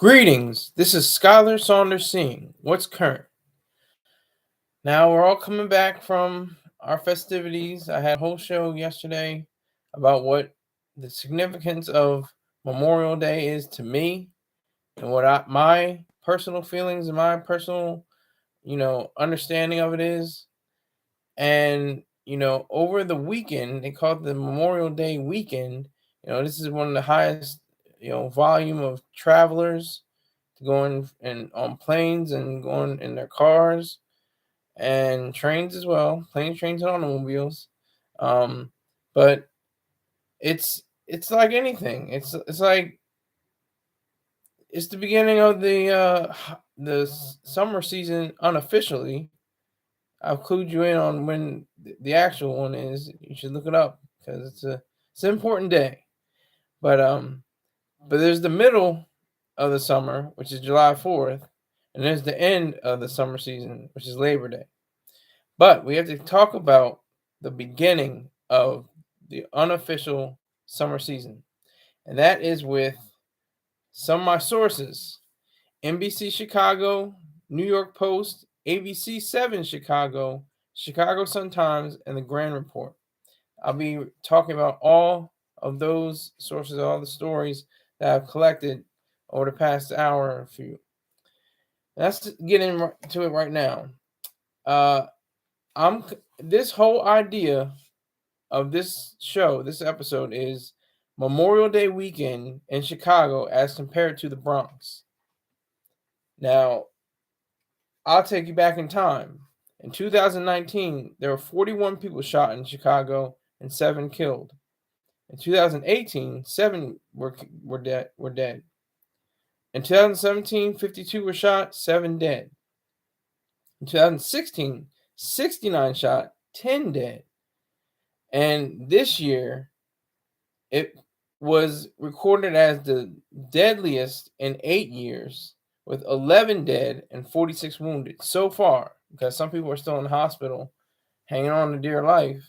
Greetings. This is Skyler Saunders seeing what's current. Now we're all coming back from our festivities. I had a whole show yesterday about what the significance of Memorial Day is to me and my personal feelings and my personal, understanding of it is. And over the weekend, they call it the Memorial Day weekend. This is one of the highest, volume of travelers going and on planes and going in their cars and trains as well, planes, trains, and automobiles. But it's like anything. It's like it's the beginning of the summer season unofficially. I'll clue you in on when the actual one is. You should look it up because it's an important day. But there's the middle of the summer, which is July 4th, and there's the end of the summer season, which is Labor Day. But we have to talk about the beginning of the unofficial summer season, and that is with some of my sources: NBC Chicago, New York Post, ABC 7 Chicago, Chicago Sun-Times, and the Grand Report. I'll be talking about all of those sources, all the stories that I've collected over the past hour or few. Let's get into it right now. This whole idea of this show, this episode, is Memorial Day weekend in Chicago as compared to the Bronx. Now, I'll take you back in time. In 2019, there were 41 people shot in Chicago and 7 killed. In 2018, 7 were dead. In 2017, 52 were shot, 7 dead. In 2016, 69 shot, 10 dead. And this year, it was recorded as the deadliest in 8 years, with 11 dead and 46 wounded so far, because some people are still in the hospital, hanging on to dear life,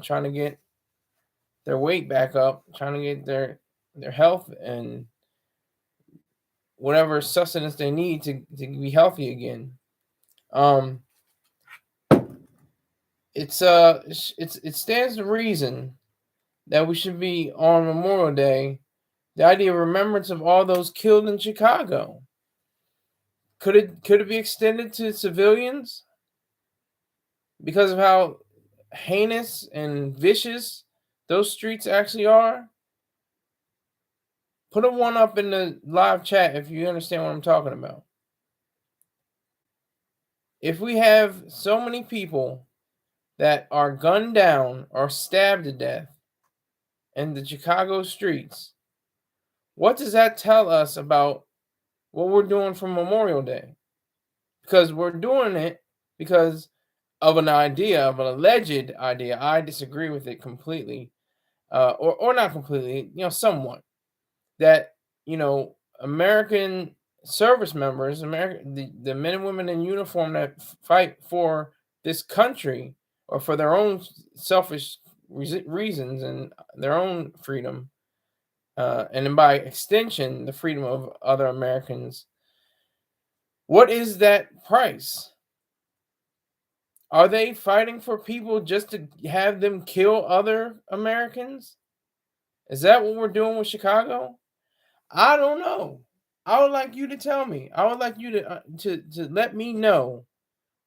trying to get their weight back up, trying to get their health and whatever sustenance they need to be healthy again. It stands to reason that we should be on Memorial Day, the idea of remembrance of all those killed in Chicago. Could it be extended to civilians because of how heinous and vicious those streets actually are? Put a 1 up in the live chat if you understand what I'm talking about. If we have so many people that are gunned down or stabbed to death in the Chicago streets, what does that tell us about what we're doing for Memorial Day? Because we're doing it because of an alleged idea. I disagree with it completely, or not completely, somewhat. That, American service members, the men and women in uniform that fight for this country or for their own selfish reasons and their own freedom, and then by extension, the freedom of other Americans. What is that price? Are they fighting for people just to have them kill other Americans? Is that what we're doing with Chicago? I don't know. I would like you to tell me. I would like you to let me know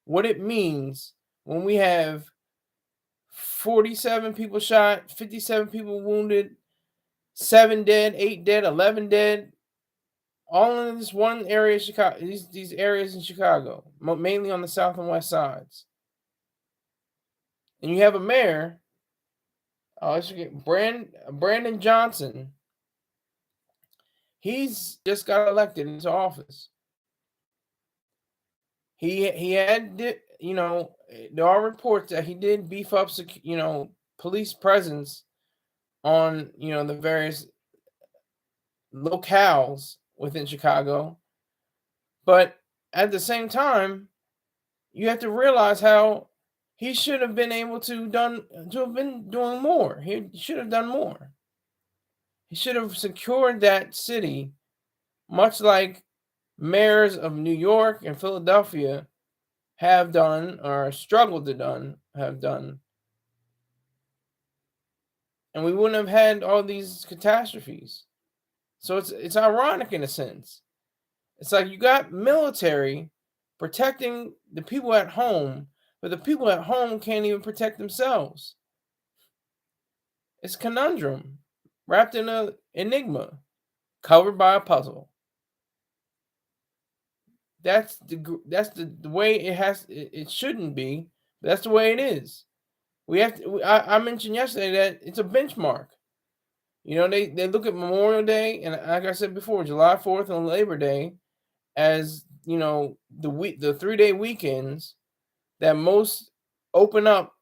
what it means when we have 47 people shot, 57 people wounded, 7 dead, 8 dead, 11 dead, all in this one area of Chicago. These areas in Chicago, mainly on the south and west sides. And you have a mayor. Let's get Brandon Johnson. He's just got elected into office. He had, there are reports that he did beef up, police presence on, the various locales within Chicago. But at the same time, you have to realize how he should have been able to have been doing more. He should have done more. He should have secured that city much like mayors of New York and Philadelphia have done or struggled to have done. And we wouldn't have had all these catastrophes. So it's ironic in a sense. It's like you got military protecting the people at home, but the people at home can't even protect themselves. It's a conundrum wrapped in an enigma, covered by a puzzle. That's the way it has. It shouldn't be. But that's the way it is. We have to. I mentioned yesterday that it's a benchmark. You know, they look at Memorial Day and, like I said before, July 4th and Labor Day as, you know, the 3-day weekends that most open up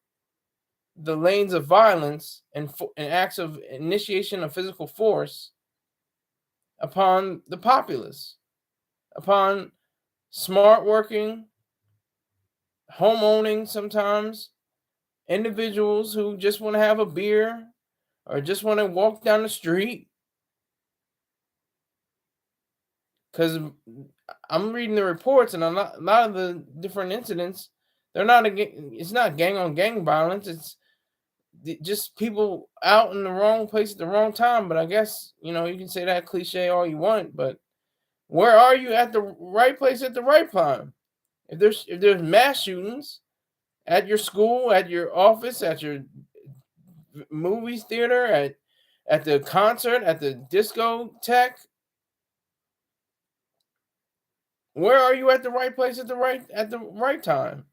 the lanes of violence and acts of initiation of physical force upon the populace, upon smart working, home owning sometimes individuals who just want to have a beer or just want to walk down the street. Because I'm reading the reports, and a lot of the different incidents, it's not gang on gang violence. It's just people out in the wrong place at the wrong time. But I guess, you know, you can say that cliche all you want, but where are you at the right place at the right time? If there's mass shootings at your school, at your office, at your movies theater, at the concert, at the discotheque, where are you at the right place at the right time?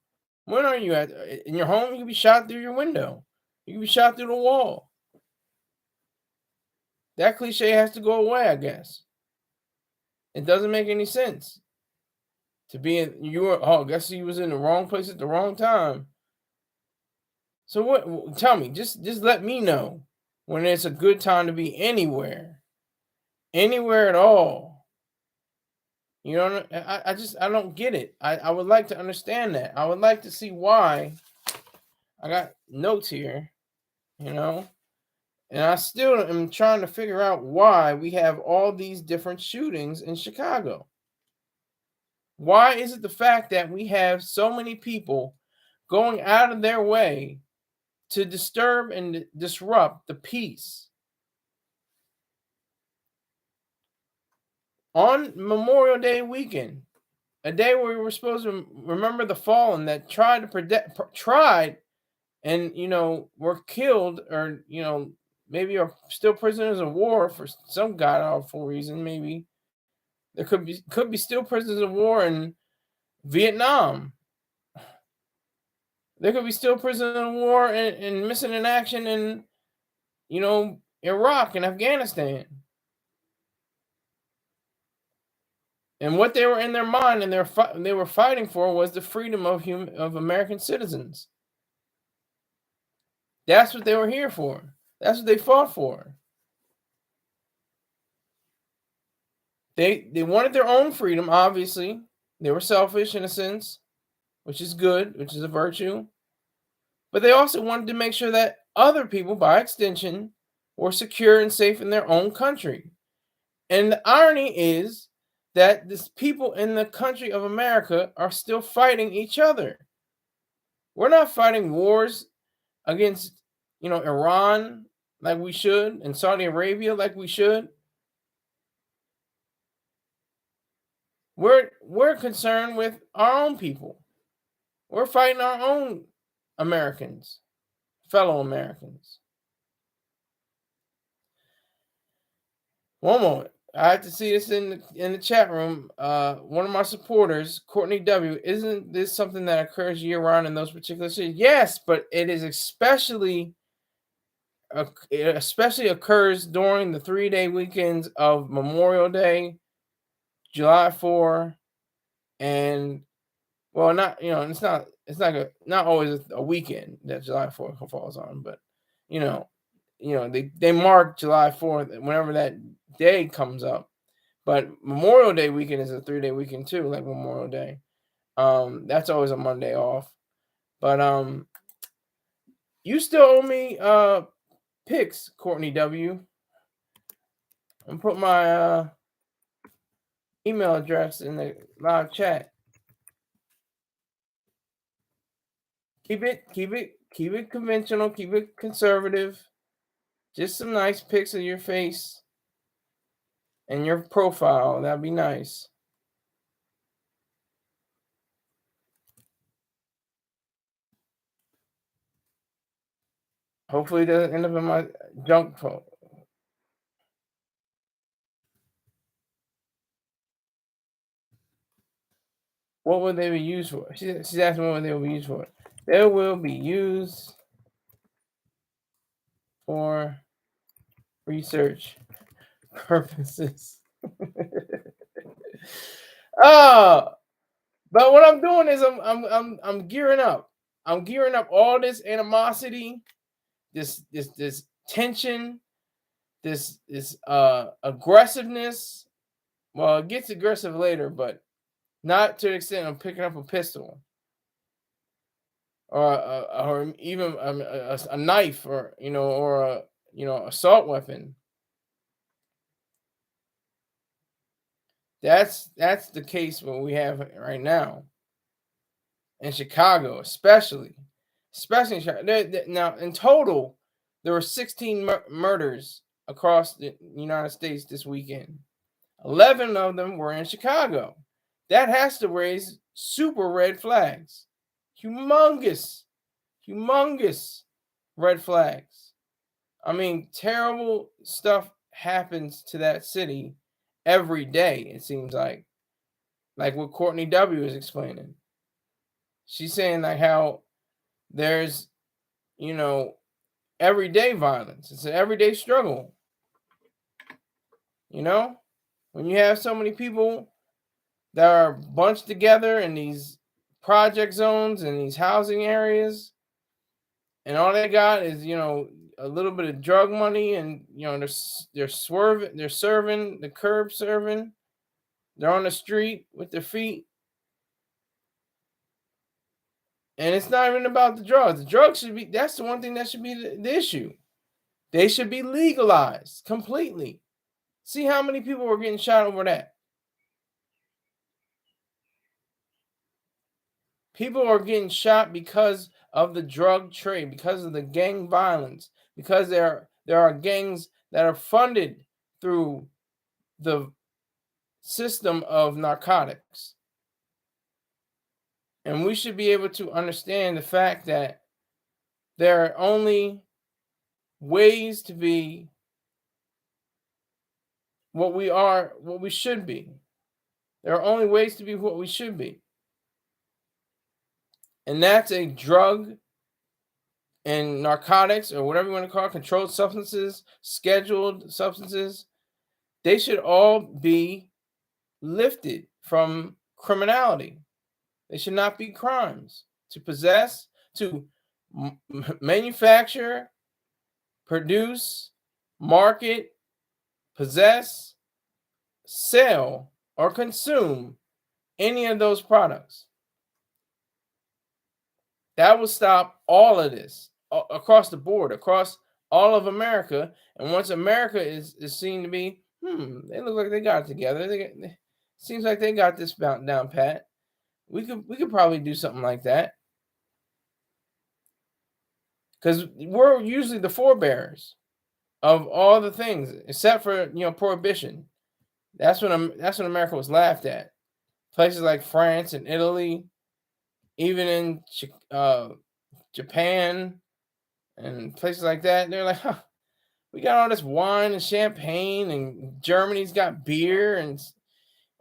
When are you at in your home? You can be shot through your window. You can be shot through the wall. That cliche has to go away, I guess. It doesn't make any sense to be in I guess he was in the wrong place at the wrong time. So what? Tell me, just let me know when it's a good time to be anywhere at all. You know, I don't get it. I would like to understand that. I would like to see why. I got notes here, you know, and I still am trying to figure out why we have all these different shootings in Chicago. Why is it the fact that we have so many people going out of their way to disturb and disrupt the peace? On Memorial Day weekend, a day where we were supposed to remember the fallen that tried and, you know, were killed, or, you know, maybe are still prisoners of war for some god awful reason. Maybe there could be still prisoners of war in Vietnam. There could be still prisoners of war and missing in action in, you know, Iraq and Afghanistan. And what they were in their mind and they were fighting for was the freedom of American citizens. That's what they were here for. That's what they fought for. They wanted their own freedom, obviously. They were selfish in a sense, which is good, which is a virtue. But they also wanted to make sure that other people, by extension, were secure and safe in their own country. And the irony is that these people in the country of America are still fighting each other. We're not fighting wars against, you know, Iran like we should, and Saudi Arabia like we should. We're concerned with our own people. We're fighting our own Americans, fellow Americans. One moment. I have to see this in the chat room. One of my supporters, Courtney W. Isn't this something that occurs year round in those particular cities? Yes, but it is it especially occurs during the 3-day weekends of Memorial Day, July 4, and, well, not, you know, it's not always a weekend that July 4 falls on, but you know, they mark July 4th whenever that day comes up. But Memorial Day weekend is a 3-day weekend too, like Memorial Day. That's always a Monday off. But you still owe me picks, Courtney W. I'm put my email address in the live chat. Keep it conventional, keep it conservative. Just some nice pics of your face and your profile. That'd be nice. Hopefully it doesn't end up in my junk phone. What would they be used for? She's asking what they will be used for. They will be used for research purposes. Oh, but what I'm doing is I'm gearing up. I'm gearing up all this animosity, this tension, this aggressiveness. Well, it gets aggressive later, but not to the extent of picking up a pistol or even a knife or or a assault weapon. That's the case what we have right now in Chicago, especially in Chicago. Now, in total, there were 16 murders across the United States this weekend. 11 of them were in Chicago. That has to raise super red flags. Humongous red flags. I mean, terrible stuff happens to that city every day, it seems like what Courtney W is explaining. She's saying like how there's everyday violence. It's an everyday struggle. When you have so many people that are bunched together in these project zones and these housing areas, and all they got is a little bit of drug money, and they're serving the curb serving. They're on the street with their feet. And it's not even about the drugs. The drugs that's the one thing that should be the issue. They should be legalized completely. See how many people were getting shot over that. People are getting shot because of the drug trade, because of the gang violence, because there are gangs that are funded through the system of narcotics. And we should be able to understand the fact that there are only ways to be what we should be. There are only ways to be what we should be. And that's a drug and narcotics, or whatever you want to call it, controlled substances, scheduled substances. They should all be lifted from criminality. They should not be crimes. To possess, to manufacture, produce, market, possess, sell, or consume any of those products. That will stop all of this across the board, across all of America. And once America is seen to be, they look like they got it together. Seems like they got this down pat. We could probably do something like that, because we're usually the forebearers of all the things, except for prohibition. That's when America was laughed at. Places like France and Italy, even in Japan and places like that, they're like, we got all this wine and champagne, and Germany's got beer. And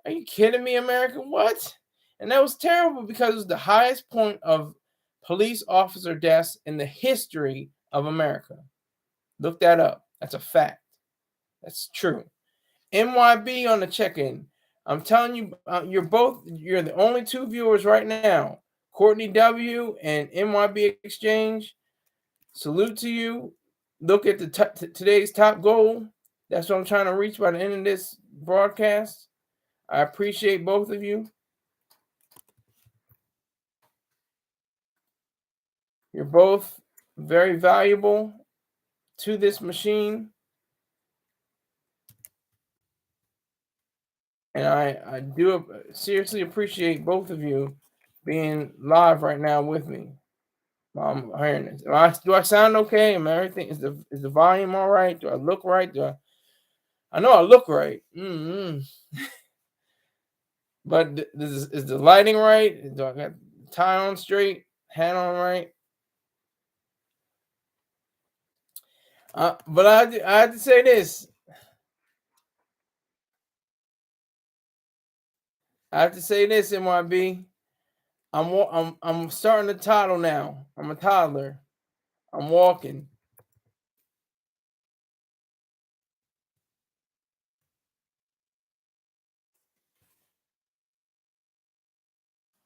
are you kidding me, America? What? And that was terrible, because it was the highest point of police officer deaths in the history of America. Look that up. That's a fact. That's true. NYB on the check-in. I'm telling you, you're the only two viewers right now. Courtney W and NYB Exchange. Salute to you. Look at the today's top goal. That's what I'm trying to reach by the end of this broadcast. I appreciate both of you. You're both very valuable to this machine. And I do seriously appreciate both of you being live right now with me. I'm hearing this. Do I sound okay? Am everything is the volume all right? Do I look right? I know I look right. But is the lighting right? Do I got tie on straight, hat on right? But I have to say this. I have to say this, MYB. I'm starting to toddle now. I'm a toddler. I'm walking.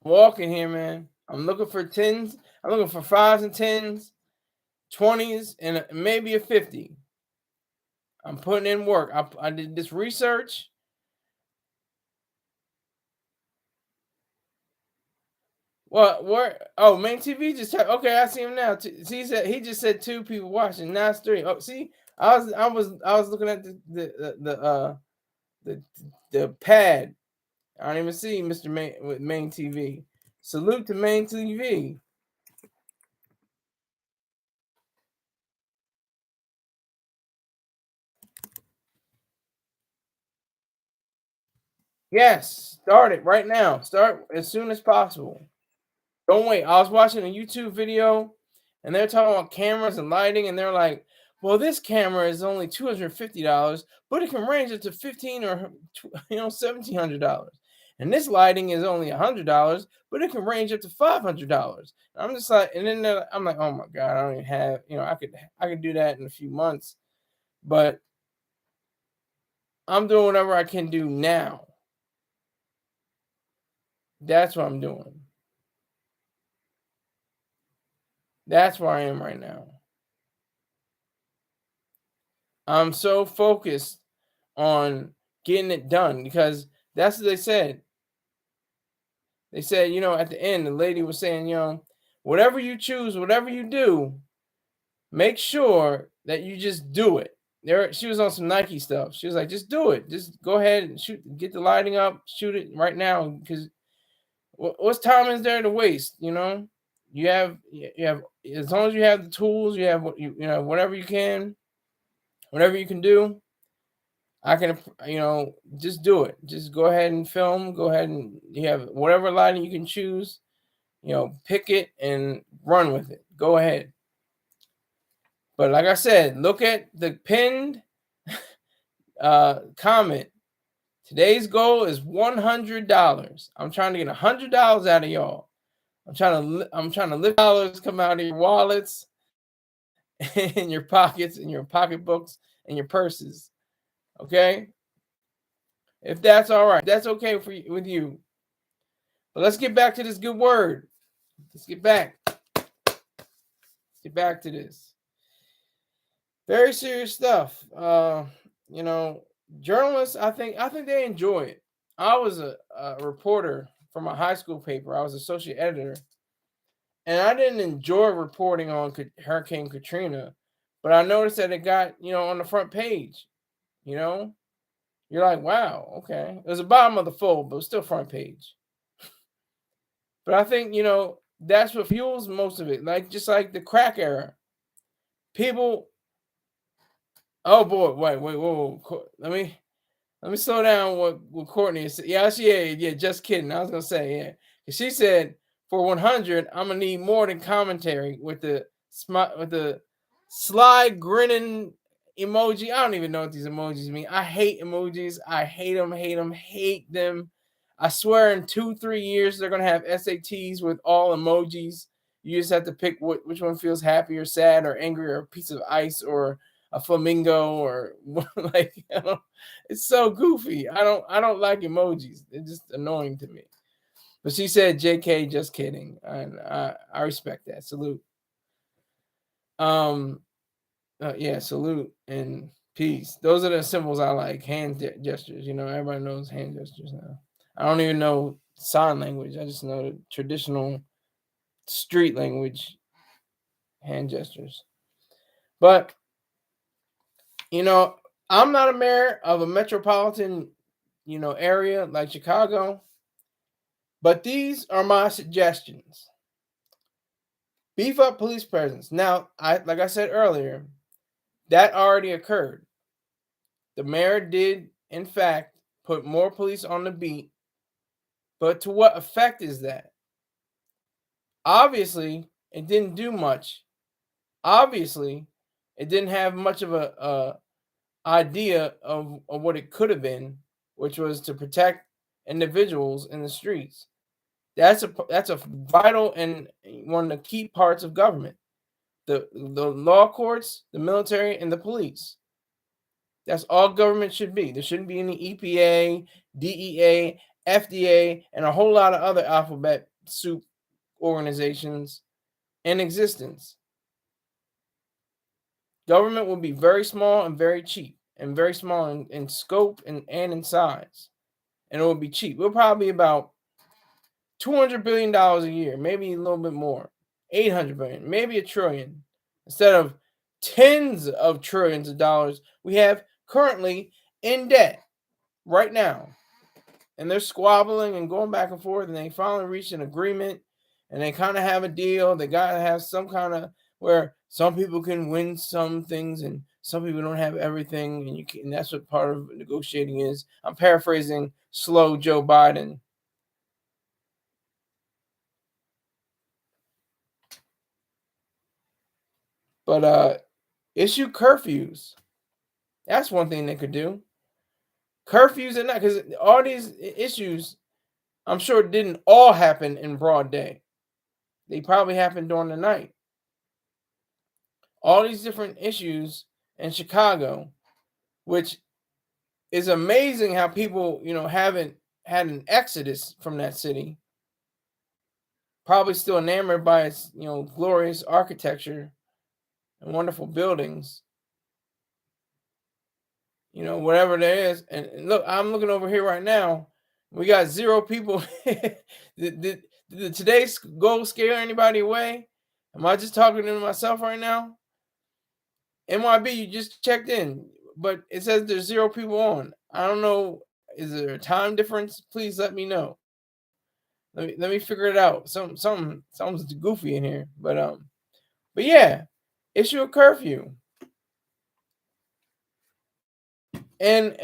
Walking here, man. I'm looking for tens. I'm looking for fives and tens, 20s, and maybe a 50. I'm putting in work. I did this research. What? Where? Oh, main TV just okay. I see him now. See, he just said 2 people watching. Now it's 3. Oh, see, I was looking at the the pad. I don't even see Mr. Main with main TV. Salute to main TV. Yes, start it right now. Start as soon as possible. Don't wait. I was watching a YouTube video and they're talking about cameras and lighting, and they're like, well, this camera is only $250, but it can range up to 15 or $1,700. And this lighting is only $100, but it can range up to $500. I'm just like, and then I'm like, oh my god, I don't even have, I could do that in a few months, but I'm doing whatever I can do now. That's what I'm doing. That's where I am right now. I'm so focused on getting it done because that's what they said. They said, at the end, the lady was saying, whatever you choose, whatever you do, make sure that you just do it. She was on some Nike stuff. She was like, just do it. Just go ahead and shoot, get the lighting up, shoot it right now. Because what's time is there to waste? You have as long as you have the tools, you have whatever you can, whatever you can do. I can, just do it. Just go ahead and film. Go ahead and you have whatever lighting you can choose. Pick it and run with it. Go ahead. But like I said, look at the pinned comment. Today's goal is $100. I'm trying to get $100 out of y'all. I'm trying to lift dollars come out of your wallets, in your pockets, in your pocketbooks, and your purses. Okay. If that's all right, that's okay with you. But let's get back to this good word. Let's get back. Let's get back to this. Very serious stuff. Journalists, I think they enjoy it. I was a reporter for my high school paper. I was associate editor, and I didn't enjoy reporting on Hurricane Katrina, but I noticed that it got on the front page. You're like, wow, okay. It was the bottom of the fold, but it was still front page. But I think that's what fuels most of it. Like just like the crack era, people. Oh boy, wait, whoa. Let me slow down. What Courtney said. Yeah. Just kidding. I was gonna say yeah. She said for 100, I'm gonna need more than commentary with the sly grinning emoji. I don't even know what these emojis mean. I hate emojis. I hate them. I swear in 2-3 years they're gonna have SATs with all emojis. You just have to pick which one feels happy or sad or angry or a piece of ice or a flamingo or like it's so goofy. I don't like emojis. They're just annoying to me. But she said, "JK, just kidding," and I respect that. Salute. Yeah, salute and peace. Those are the symbols I like. Hand gestures. Everybody knows hand gestures now. I don't even know sign language. I just know the traditional street language hand gestures. But I'm not a mayor of a metropolitan area like Chicago. But these are my suggestions. Beef up police presence. Now, like I said earlier, that already occurred. The mayor did, in fact, put more police on the beat. But to what effect is that? Obviously, it didn't do much. Obviously, it didn't have much of a idea of what it could have been, which was to protect individuals in the streets. That's a vital and one of the key parts of government. The law courts, the military, and the police. That's all government should be. There shouldn't be any EPA, DEA, FDA, and a whole lot of other alphabet soup organizations in existence. Government will be very small and very cheap, and very small in scope and in size. And it will be cheap. We'll probably about $200 billion a year, maybe a little bit more, 800 billion, maybe $1 trillion, instead of tens of trillions of dollars we have currently in debt right now. And they're squabbling and going back and forth, and they finally reach an agreement, and they kind of have a deal. They got to have some kind of where some people can win some things and some people don't have everything, and that's what part of negotiating is. I'm paraphrasing slow Joe Biden. But issue curfews. That's one thing they could do. Curfews at night, because all these issues, I'm sure, didn't all happen in broad day. They probably happened during the night. All these different issues in Chicago, which is amazing how people, haven't had an exodus from that city. Probably still enamored by its, glorious architecture and wonderful buildings. Whatever there is. And look, I'm looking over here right now. We got 0 people. did today's goal scare anybody away? Am I just talking to myself right now? NYB, you just checked in, but it says there's 0 people on. I don't know. Is there a time difference? Please let me know. Let me figure it out. Something's goofy in here, but yeah, issue a curfew. And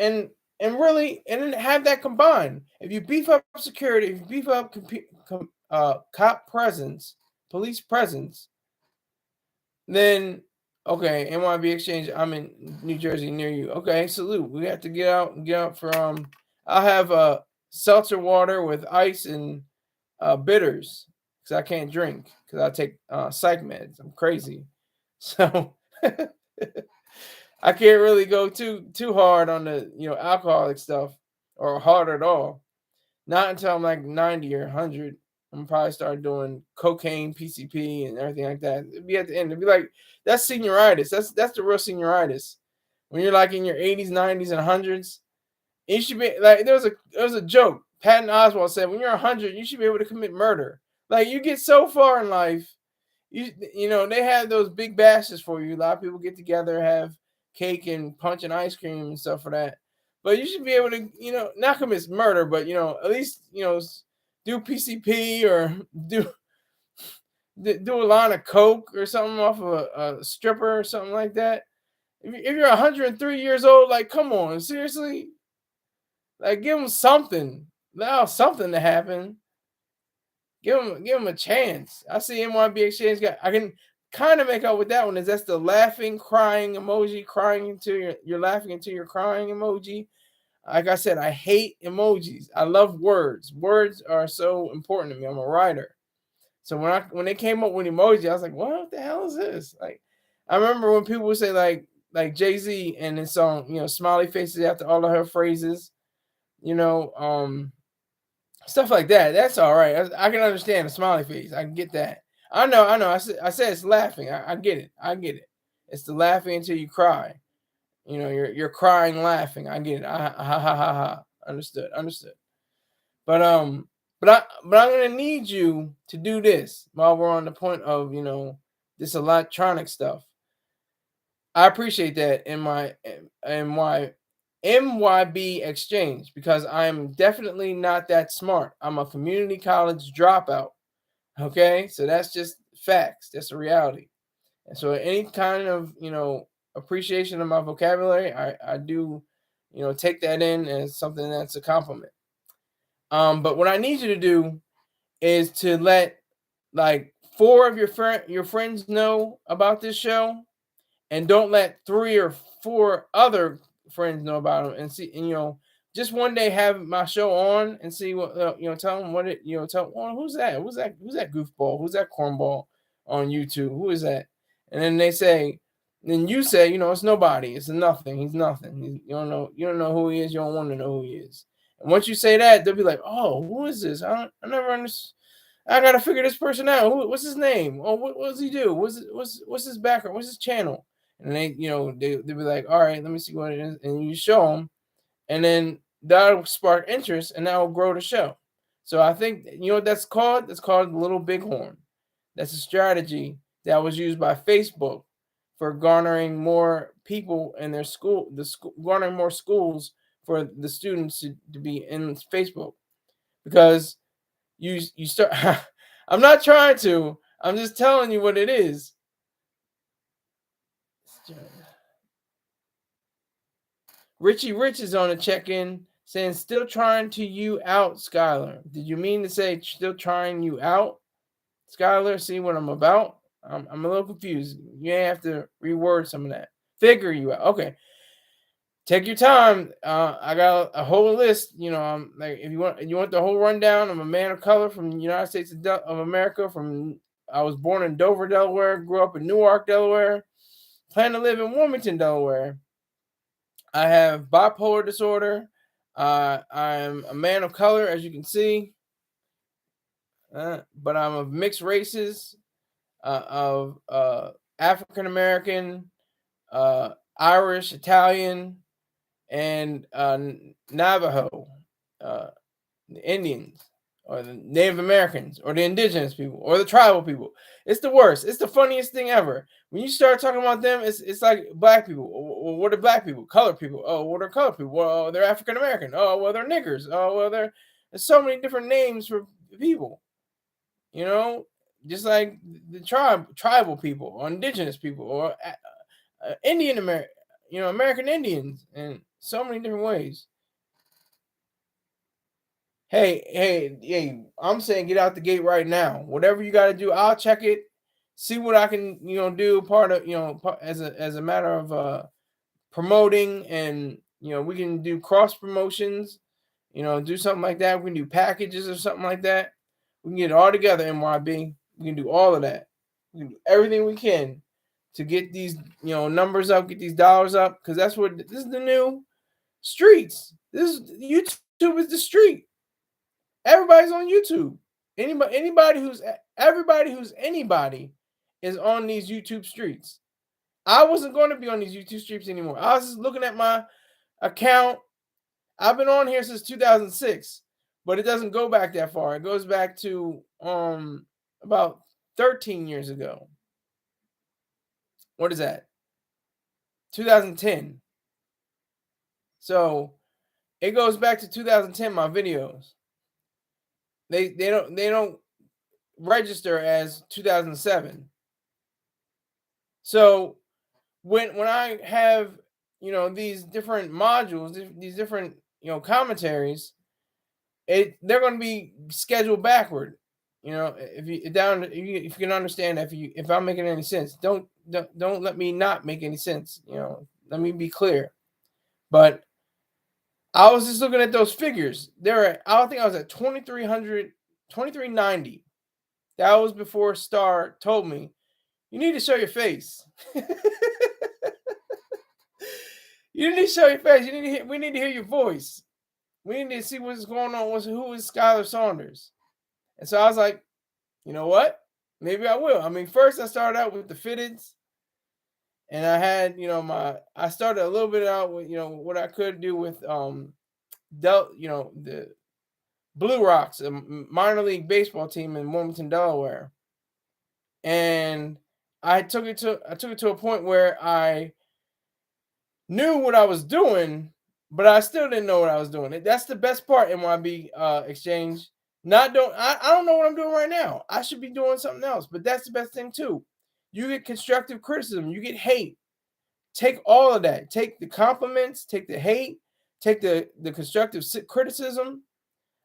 really, and then have that combined. If you beef up security, if you beef up cop presence, police presence, then okay, NYB Exchange. I'm in New Jersey near you. Okay, salute. We have to get out for I'll have seltzer water with ice and bitters because I can't drink because I take psych meds. I'm crazy, so. I can't really go too hard on the alcoholic stuff or hard at all. Not until I'm like 90 or 100. I'm probably start doing cocaine, PCP, and everything like that. It'd be at the end. It'd be like that's senioritis. That's the real senioritis. When you're like in your 80s, 90s, and 100s, you should be like there was a joke. Patton Oswalt said, when you're 100, you should be able to commit murder. Like you get so far in life, they have those big bashes for you. A lot of people get together, have cake and punch and ice cream and stuff for that. But you should be able to, not commit murder, but at least do PCP or do a line of coke or something off of a stripper or something like that. If you're 103 years old, like come on, seriously, like give them something, allow something to happen. Give them a chance. I see NYB Exchange got. I can kind of make out with that one. That's the laughing, crying emoji, crying into you're laughing into your crying emoji. Like I said, I hate emojis. I love words. Words are so important to me. I'm a writer, so when they came up with emoji, I was like, what the hell is this? Like, I remember when people would say like Jay-Z and his song, smiley faces after all of her phrases, stuff like that. That's all right. I can understand a smiley face. I can get that. I know. I said it's laughing. I get it. It's the laughing until you cry. You're crying, laughing. I get it. Ha ha ha ha. Understood. But I'm gonna need you to do this while we're on the point of this electronic stuff. I appreciate that in my MYB exchange, because I'm definitely not that smart. I'm a community college dropout. Okay, so that's just facts. That's a reality. And so any kind of appreciation of my vocabulary, I do take that in as something that's a compliment. But what I need you to do is to let like four of your friends know about this show, and don't let three or four other friends know about them. And see, and just one day have my show on and see what tell them what it tell, oh, who's that? Who's that goofball? Who's that cornball on YouTube? Who is that? And then they say, then you say, it's nobody. It's a nothing. He's nothing. You don't know who he is. You don't want to know who he is. And once you say that, they'll be like, oh, who is this? I never understood. I gotta figure this person out. What's his name? Oh, what does he do? What's his background? What's his channel? And they'll be like, all right, let me see what it is, and you show them, and then that'll spark interest, and that will grow the show. So I think what that's called. That's called Little Bighorn. That's a strategy that was used by Facebook for garnering more people in their school. Garnering more schools for the students to be in Facebook, because you start. I'm not trying to. I'm just telling you what it is. Richie Rich is on a check-in saying, still trying to you out, Skyler. Did you mean to say still trying you out, Skyler? See what I'm about? I'm a little confused. You may have to reword some of that. Figure you out. Okay. Take your time. I got a whole list. I'm like, if you want the whole rundown. I'm a man of color from the United States of America. I was born in Dover, Delaware. Grew up in Newark, Delaware. Plan to live in Wilmington, Delaware. I have bipolar disorder. I'm a man of color, as you can see, but I'm of mixed races, of African American, Irish, Italian, and Navajo, the Indians, or the Native Americans, or the indigenous people, or the tribal people. It's the worst. It's the funniest thing ever. When you start talking about them, it's like black people. Well, what are black people? Colored people. Oh, what are colored people? Well, they're African American. Oh, well, they're niggers. Oh, well, there's so many different names for people. Just like the tribal people, or indigenous people, or Indian American, American Indians, and so many different ways. Hey, I'm saying get out the gate right now. Whatever you got to do, I'll check it, see what I can, do part of, as a matter of promoting, and, we can do cross promotions, do something like that. We can do packages or something like that. We can get it all together, MYB. We can do all of that. We can do everything we can to get these, numbers up, get these dollars up, because this is the new streets. YouTube is the street. Everybody's on YouTube. Everybody who's anybody is on these YouTube streets. I wasn't going to be on these YouTube streets anymore. I was just looking at my account. I've been on here since 2006, but it doesn't go back that far. It goes back to about 13 years ago. What is that? 2010. So it goes back to 2010, my videos. They don't register as 2007. So when I have these different modules, these different commentaries, they're going to be scheduled backward. If you can understand that, if I'm making any sense, don't let me not make any sense. Let me be clear. But I was just looking at those figures. I think I was at 2300, 2390. That was before Star told me, you need to show your face. You need to show your face. We need to hear your voice. We need to see what's going on. Who is Skyler Saunders? And so I was like, you know what? Maybe I will. I mean, first I started out with the fitteds, and I had, I started a little bit out with, what I could do with, the Blue Rocks, a minor league baseball team in Wilmington, Delaware. And I took it to a point where I knew what I was doing, but I still didn't know what I was doing. That's the best part, NYB exchange. I don't know what I'm doing right now. I should be doing something else, but that's the best thing too. You get constructive criticism, you get hate. Take all of that. Take the compliments, take the hate, take the constructive criticism.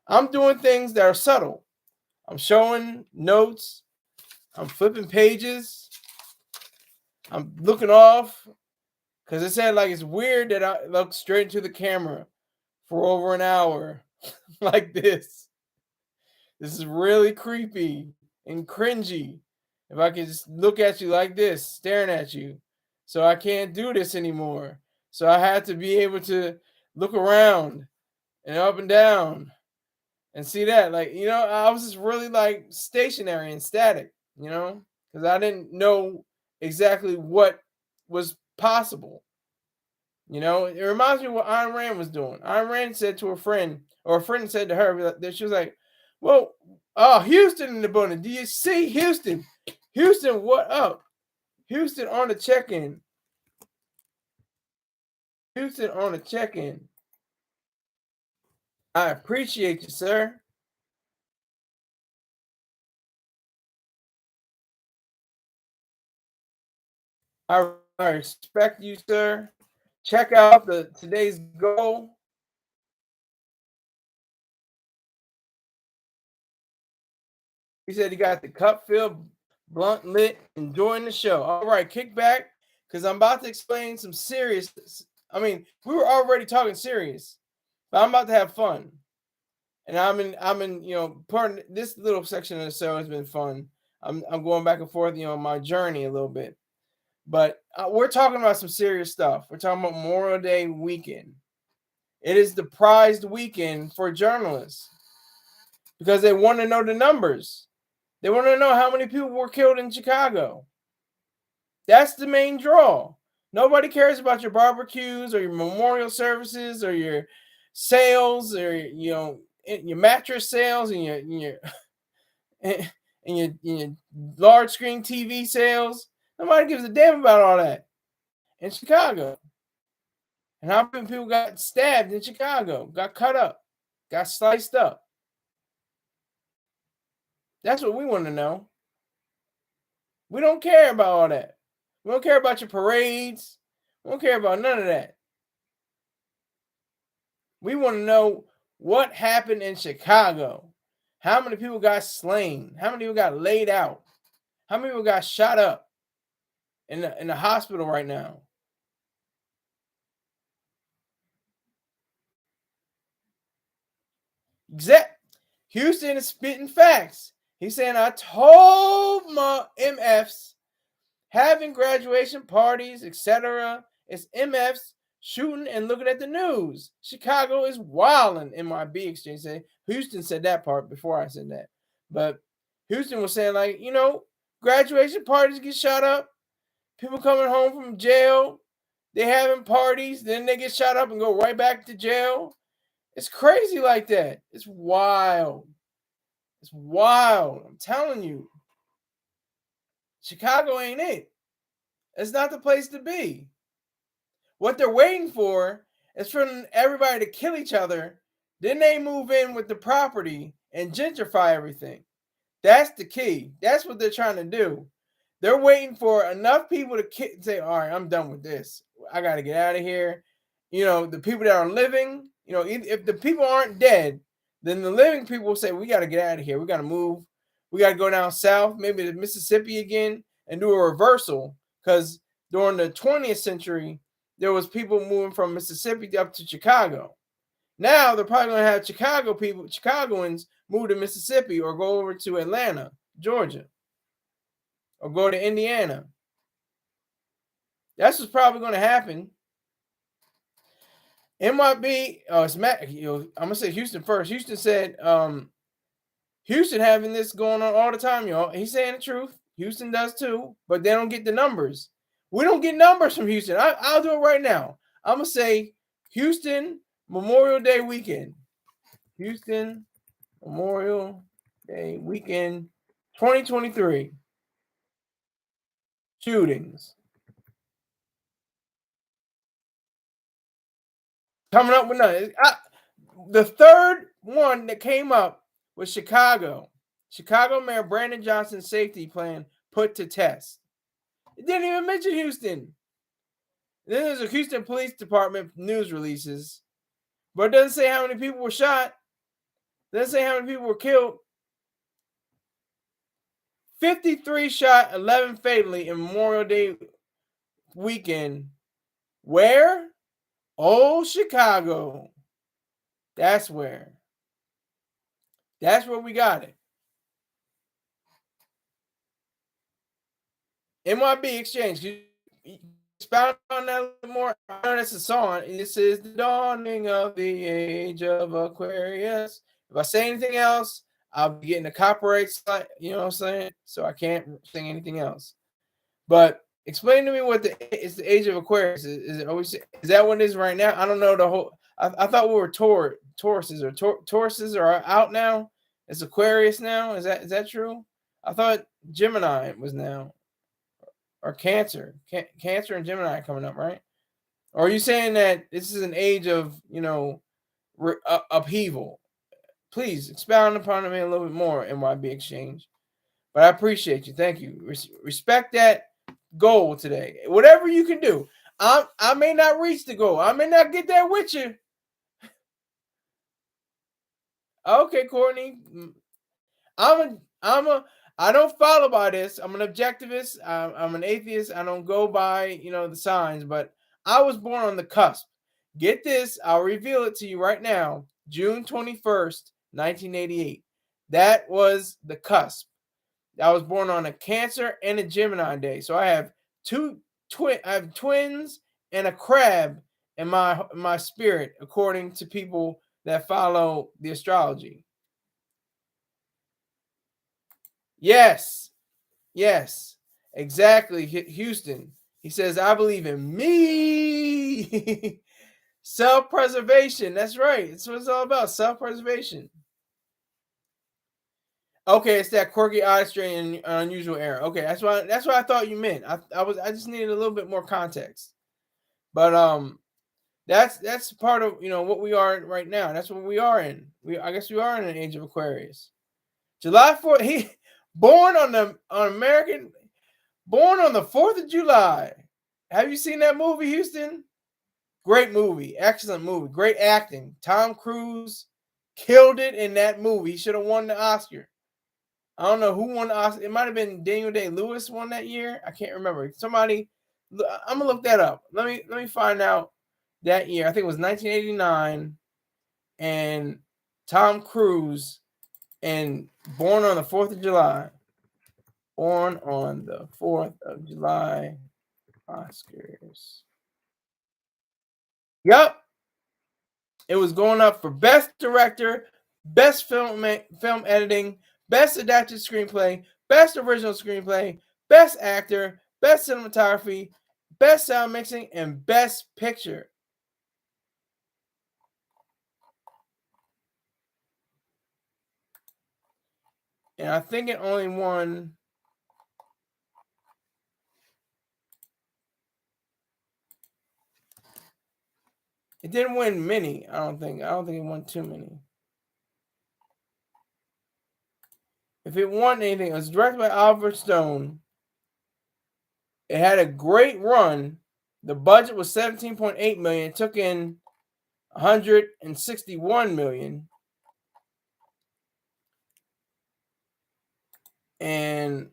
I'm doing things that are subtle. I'm showing notes. I'm flipping pages. I'm looking off because it said like it's weird that I look straight into the camera for over an hour like this. This is really creepy and cringy. If I could just look at you like this, staring at you. So I can't do this anymore. So I had to be able to look around and up and down and see that. Like, I was just really like stationary and static, because I didn't know exactly what was possible. It reminds me of what Ayn Rand was doing. Ayn Rand said to a friend, or a friend said to her, that she was like, well, Houston in the building. Do you see Houston? Houston, what up? Houston on the check-in. Houston on the check-in. I appreciate you, sir. I respect you, sir. Check out today's goal. He said he got the cup filled, blunt lit, enjoying the show. All right, kick back, because I'm about to explain some serious. I mean, we were already talking serious, but I'm about to have fun. And I'm in, part of this little section of the show has been fun. I'm going back and forth, my journey a little bit. But we're talking about some serious stuff. We're talking about Memorial Day weekend. It is the prized weekend for journalists because they want to know the numbers. They want to know how many people were killed in Chicago. That's the main draw. Nobody cares about your barbecues or your memorial services or your sales or your mattress sales and your and your large screen TV sales. Nobody gives a damn about all that in Chicago. And how many people got stabbed in Chicago, got cut up, got sliced up? That's what we want to know. We don't care about all that. We don't care about your parades. We don't care about none of that. We want to know what happened in Chicago. How many people got slain? How many people got laid out? How many people got shot up in the hospital right now? Houston is spitting facts. He's saying, I told my MFs having graduation parties, etc. It's MFs shooting and looking at the news. Chicago is wilding, MYB exchange said. Houston said that part before I said that. But Houston was saying, like, graduation parties get shot up. People coming home from jail, they having parties, then they get shot up and go right back to jail. It's crazy like that. It's wild. It's wild. I'm telling you. Chicago ain't it. It's not the place to be. What they're waiting for is for everybody to kill each other. Then they move in with the property and gentrify everything. That's the key. That's what they're trying to do. They're waiting for enough people to say, all right, I'm done with this. I got to get out of here. The people that are living, if the people aren't dead, then the living people will say, we got to get out of here. We got to move. We got to go down south, maybe to Mississippi again, and do a reversal. Because during the 20th century, there was people moving from Mississippi up to Chicago. Now they're probably going to have Chicagoans move to Mississippi or go over to Atlanta, Georgia, or go to Indiana. That's what's probably going to happen. It might be, it's Matt. I'm gonna say Houston first. Houston said, Houston having this going on all the time, y'all. He's saying the truth. Houston does too, but they don't get the numbers. We don't get numbers from Houston. I'll do it right now. I'm gonna say Houston Memorial Day weekend. Houston Memorial Day weekend 2023 shootings. Coming up with nothing. The third one that came up was Chicago. Chicago Mayor Brandon Johnson's safety plan put to test. It didn't even mention Houston. Then there's a Houston Police Department news releases, but it doesn't say how many people were shot. It doesn't say how many people were killed. 53 shot, 11 fatally in Memorial Day weekend. Where? Oh, Chicago. That's where. That's where we got it. NYB Exchange. Can you expound on that a little more? I know that's a song. This is the dawning of the age of Aquarius. If I say anything else, I'll be getting a copyright slide, you know what I'm saying? So I can't sing anything else. But explain to me what it's the age of Aquarius. Is it always, is that what it is right now? I don't know the whole. I thought we were Tauruses or Tauruses are out now. It's Aquarius now. Is that true? I thought Gemini was now, or Cancer. Cancer and Gemini coming up, right? Or are you saying that this is an age of upheaval? Please expound upon me a little bit more, NYB Exchange. But I appreciate you. Thank you. Respect that goal today. Whatever you can do. I may not reach the goal. I may not get there with you. Okay, Courtney. I don't follow by this. I'm an objectivist. I'm an atheist. I don't go by, the signs, but I was born on the cusp. Get this. I'll reveal it to you right now. June 21st, 1988. That was the cusp. I was born on a Cancer and a Gemini day. So I have I have twins and a crab in my spirit, according to people that follow the astrology. Yes, exactly. Houston. He says, I believe in me. Self-preservation. That's right. That's what it's all about. Self-preservation. Okay, it's that quirky, odd, strange, and unusual error. Okay, that's what I thought you meant. I just needed a little bit more context. But that's part of what we are right now. That's what we are in. I guess we are in an age of Aquarius. July 4th. He born on the 4th of July. Have you seen that movie, Houston? Great movie, excellent movie, great acting. Tom Cruise killed it in that movie. He should have won the Oscar. I don't know who won the Oscar. It might have been Daniel Day-Lewis won that year. I can't remember. Somebody, I'm gonna look that up. Let me find out that year. I think it was 1989, and Tom Cruise, and born on the 4th of July. Born on the 4th of July, Oscars. Yep. It was going up for Best Director, Best Film Editing, Best Adapted Screenplay, Best Original Screenplay, Best Actor, Best Cinematography, Best Sound Mixing, and Best Picture. And I think it only won. It didn't win many. I don't think it won too many. If it won anything, it was directed by Oliver Stone. It had a great run. The budget was $17.8 million. It took in $161 million. And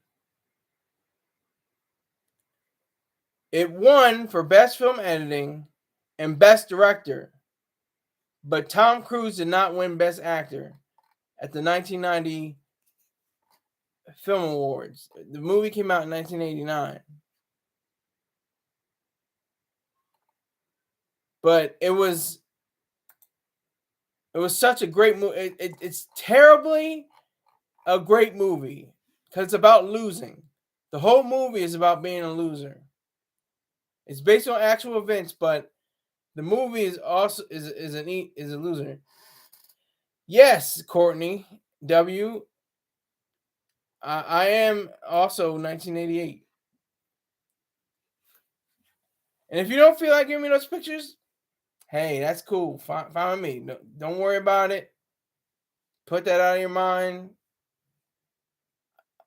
it won for Best Film Editing and Best Director. But Tom Cruise did not win Best Actor at the 1990 Film Awards. The movie came out in 1989. But it was such a great movie. It's terribly a great movie because it's about losing. The whole movie is about being a loser. It's based on actual events, but the movie is also is a loser. Yes, Courtney W. I am also 1988. And if you don't feel like giving me those pictures, Hey, that's cool. Fine with me. No, don't worry about it. Put that out of your mind.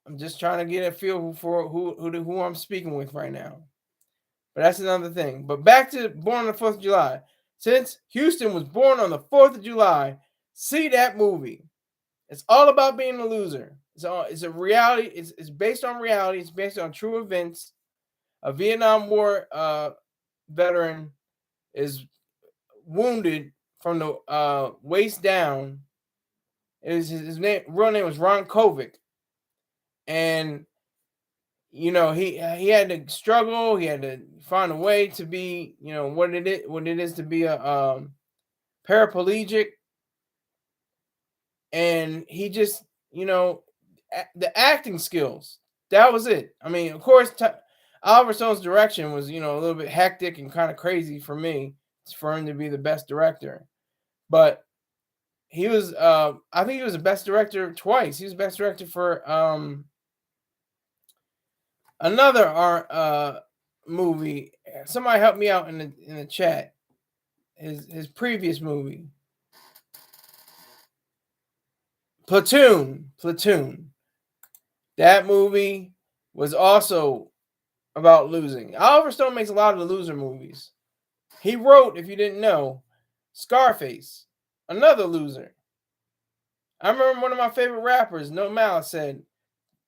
I'm just trying to get a feel for who I'm speaking with right now. But that's another thing. But back to Born on the 4th of July. Since Houston was born on the 4th of July, see that movie. It's all about being a loser. It's a reality. It's based on reality. It's based on true events. A Vietnam War veteran is wounded from the waist down. His real name was Ron Kovic, and he had to struggle. He had to find a way to be what it is to be a paraplegic, and he just the acting skills. That was it. I mean, of course, Oliver Stone's direction was a little bit hectic and kind of crazy for me for him to be the best director, but he was I think he was the best director twice. He was best director for another movie. Somebody help me out in the chat. His previous movie, Platoon. That movie was also about losing. Oliver Stone makes a lot of the loser movies. He wrote, if you didn't know, Scarface, another loser. I remember one of my favorite rappers, No Malice, said,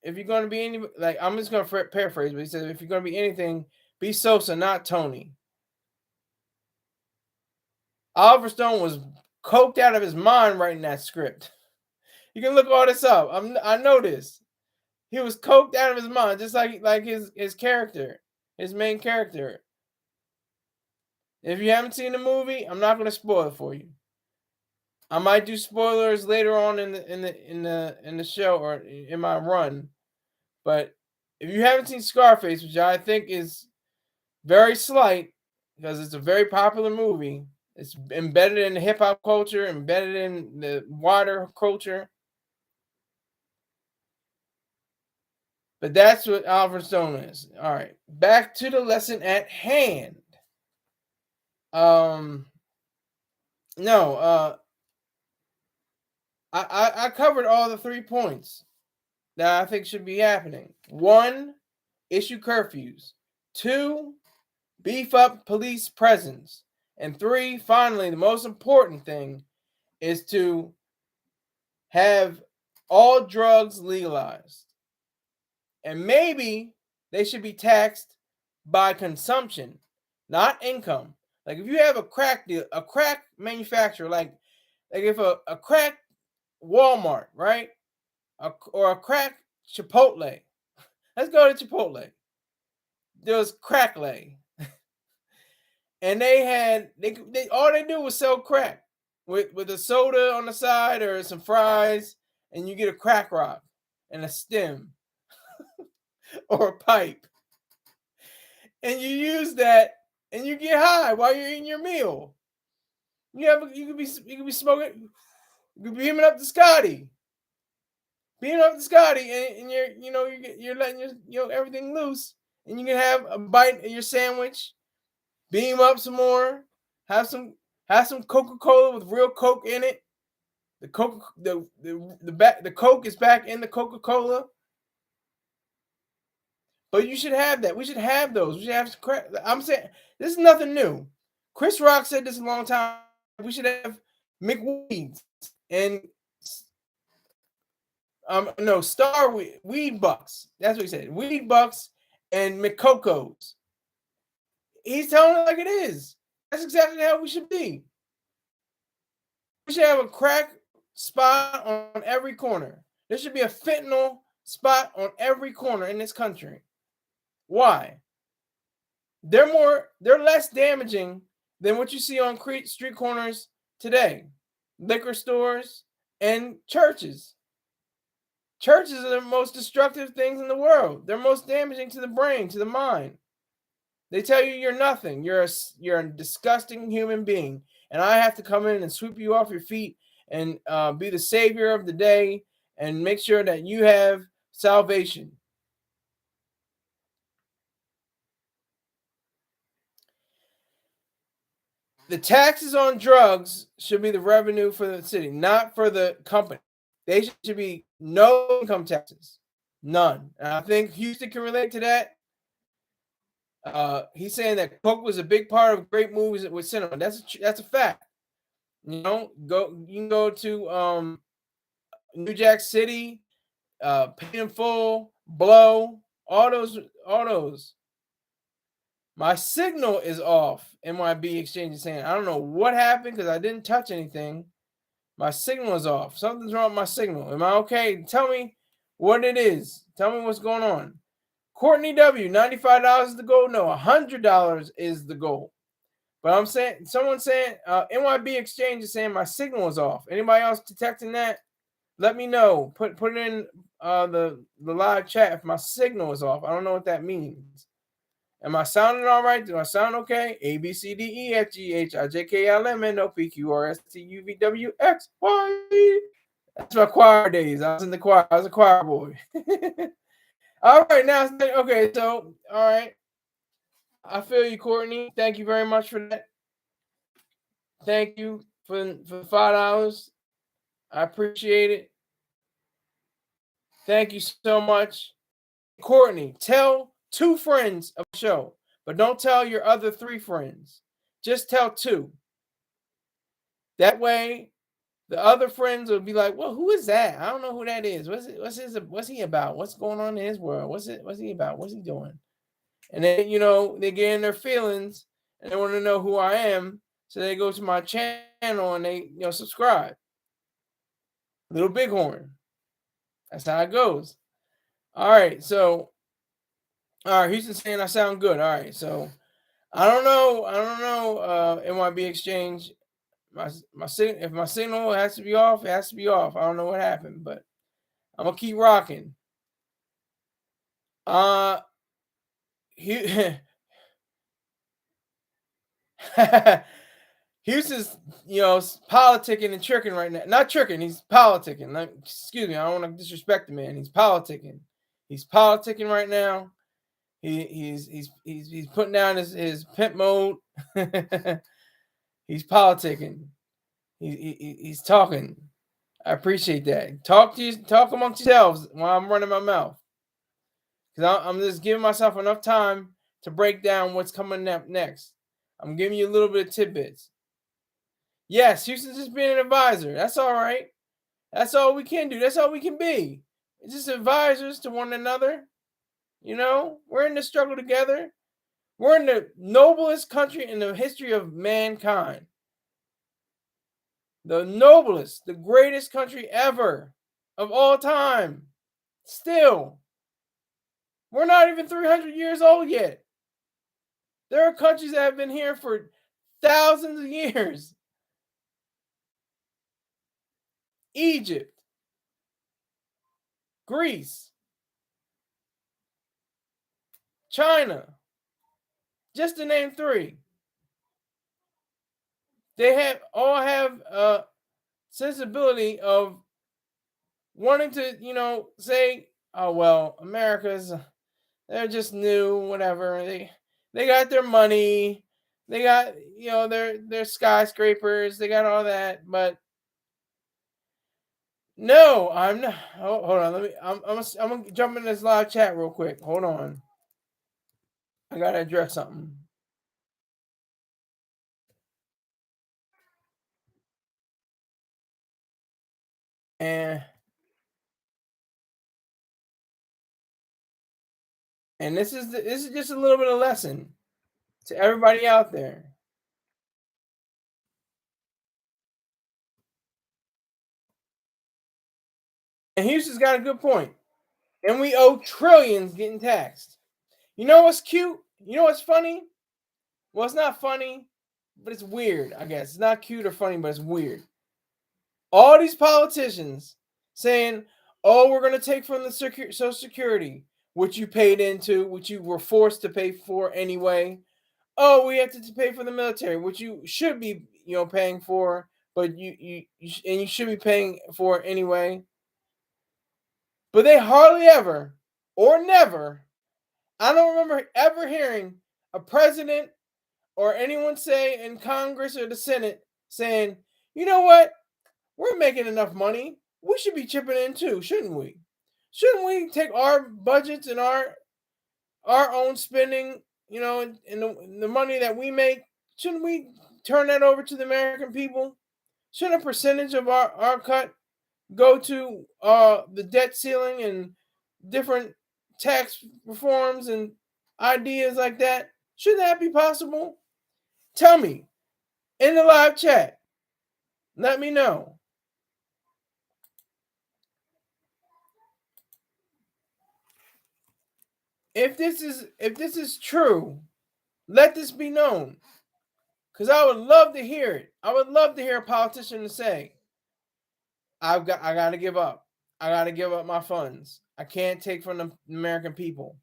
if you're going to be any, like, I'm just going to paraphrase, but he said, if you're going to be anything, be Sosa, not Tony. Oliver Stone was coked out of his mind writing that script. You can look all this up. I know this. He was coked out of his mind, just like his character, his main character. If you haven't seen the movie, I'm not going to spoil it for you. I might do spoilers later on in the show or in my run. But if you haven't seen Scarface, which I think is very slight because it's a very popular movie, it's embedded in the hip hop culture, embedded in the wider culture. But that's what Oliver Stone is. All right, back to the lesson at hand. I covered all the 3 points that I think should be happening. 1, issue curfews. 2, beef up police presence. And 3, finally, the most important thing is to have all drugs legalized. And maybe they should be taxed by consumption, not income. Like if you have a crack deal, a crack manufacturer, like if a crack Walmart, right? Or a crack Chipotle. Let's go to Chipotle. There was Cracklay. And they all they do was sell crack with a soda on the side or some fries, and you get a crack rock and a stem or a pipe. And you use that and you get high while you're eating your meal. You could be smoking, you could be beaming up to Scotty. Beaming up to Scotty, and you're letting your everything loose, and you can have a bite of your sandwich, beam up some more, have some Coca-Cola with real Coke in it. The Coke is back in the Coca-Cola. But you should have that. We should have those. We should have. I'm saying this is nothing new. Chris Rock said this a long time. We should have McWeeds and Star Weed Bucks. That's what he said. Weed Bucks and McCocos. He's telling it like it is. That's exactly how we should be. We should have a crack spot on every corner. There should be a fentanyl spot on every corner in this country. Why? They're less damaging than what you see on street corners today. Liquor stores and churches. Churches are the most destructive things in the world. They're most damaging to the brain, to the mind. They tell you you're nothing. You're a disgusting human being. And I have to come in and sweep you off your feet and be the savior of the day and make sure that you have salvation. The taxes on drugs should be the revenue for the city, not for the company. They should be no income taxes, none. And I think Houston can relate to that. He's saying that Coke was a big part of great movies with cinema. That's a fact. You know, you can go to New Jack City, Paid in Full, Blow, all those. My signal is off. MYB Exchange is saying, I don't know what happened because I didn't touch anything. My signal is off. Something's wrong with my signal. Am I okay? Tell me what it is. Tell me what's going on. Courtney W, $95 is the goal. No, $100 is the goal. But I'm saying, someone's saying, NYB Exchange is saying my signal is off. Anybody else detecting that? Let me know. Put it in the live chat if my signal is off. I don't know what that means. Am I sounding all right? Do I sound okay? A, B, C, D, E, F, G, H, I, J, K, L, M, N, O, P, Q, R, S, T, U, V, W, X, Y. That's my choir days. I was in the choir. I was a choir boy. All right, now, okay, so, all right. I feel you, Courtney. Thank you very much for that. Thank you for the $5. I appreciate it. Thank you so much. Courtney, tell 2 friends of the show, but don't tell your other 3 friends. Just tell 2. That way, the other friends will be like, "Well, who is that? I don't know who that is. What's he about? What's going on in his world? What's he about? What's he doing?" And then, they get in their feelings and they want to know who I am. So they go to my channel and they, subscribe. Little Bighorn. That's how it goes. All right. So, all right. Houston saying I sound good. All right. So, I don't know. NYB Exchange. If my signal has to be off, it has to be off. I don't know what happened, but I'm gonna keep rocking. Houston's, politicking and tricking right now. Not tricking, he's politicking. Excuse me, I don't want to disrespect the man. He's politicking. He's politicking right now. He's putting down his pimp mode. He's politicking. He's talking. I appreciate that. Talk amongst yourselves while I'm running my mouth. Because I'm just giving myself enough time to break down what's coming up next. I'm giving you a little bit of tidbits. Yes, Houston's just being an advisor. That's all right. That's all we can do. That's all we can be. It's just advisors to one another. We're in the struggle together. We're in the noblest country in the history of mankind. The noblest, the greatest country ever of all time. Still, we're not even 300 years old yet. There are countries that have been here for thousands of years. Egypt, Greece, China, just to name 3. They all have a sensibility of wanting to, say, oh, well, they're just new, whatever. They got their money. They got, their skyscrapers. They got all that. But no, I'm not. Hold on. I'm going to jump in this live chat real quick. Hold on. I got to address something. And this is just a little bit of lesson to everybody out there. And Houston's got a good point. And we owe trillions getting taxed. You know what's cute? You know what's funny? Well, it's not funny, but it's weird, I guess. It's not cute or funny, but it's weird. All these politicians saying, oh, we're going to take from the Social Security, which you paid into, which you were forced to pay for anyway. Oh, we have to pay for the military, which you should be, paying for, but you should be paying for anyway. But they hardly ever or never, I don't remember ever hearing a president or anyone say in Congress or the Senate saying, you know what, we're making enough money, we should be chipping in too, shouldn't we? Shouldn't we take our budgets and our own spending, and the money that we make, shouldn't we turn that over to the American people? Shouldn't a percentage of our cut go to the debt ceiling and different tax reforms and ideas like that? Should that be possible? Tell me in the live chat. Let me know. If this is true, let this be known. Because I would love to hear it. I would love to hear a politician to say, I gotta give up. I gotta give up my funds. I can't take from the American people.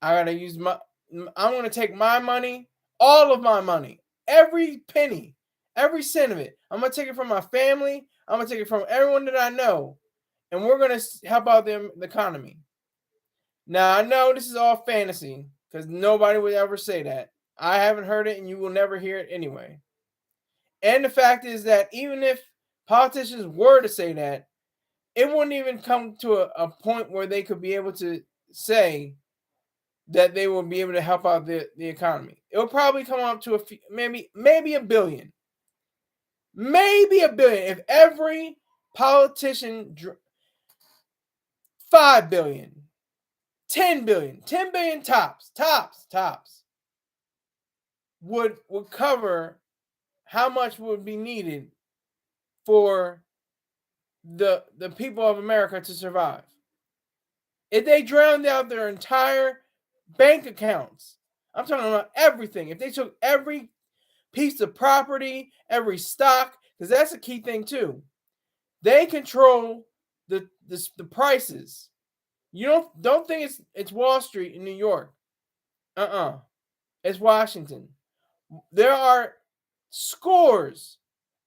I gotta use I'm gonna take my money, all of my money, every penny, every cent of it. I'm gonna take it from my family. I'm gonna take it from everyone that I know, and we're gonna help out the economy. Now I know this is all fantasy because nobody would ever say that. I haven't heard it, and you will never hear it anyway. And the fact is that even if politicians were to say that, it wouldn't even come to a point where they could be able to say that they will be able to help out the economy. It will probably come up to maybe $1 billion. Maybe $1 billion. If every politician, $5 billion, $10 billion, $10 billion tops, would cover how much would be needed for the people of America to survive. If they drowned out their entire bank accounts, I'm talking about everything. If they took every piece of property, every stock, because that's a key thing too. They control the prices. You don't think it's Wall Street in New York. It's Washington. There are scores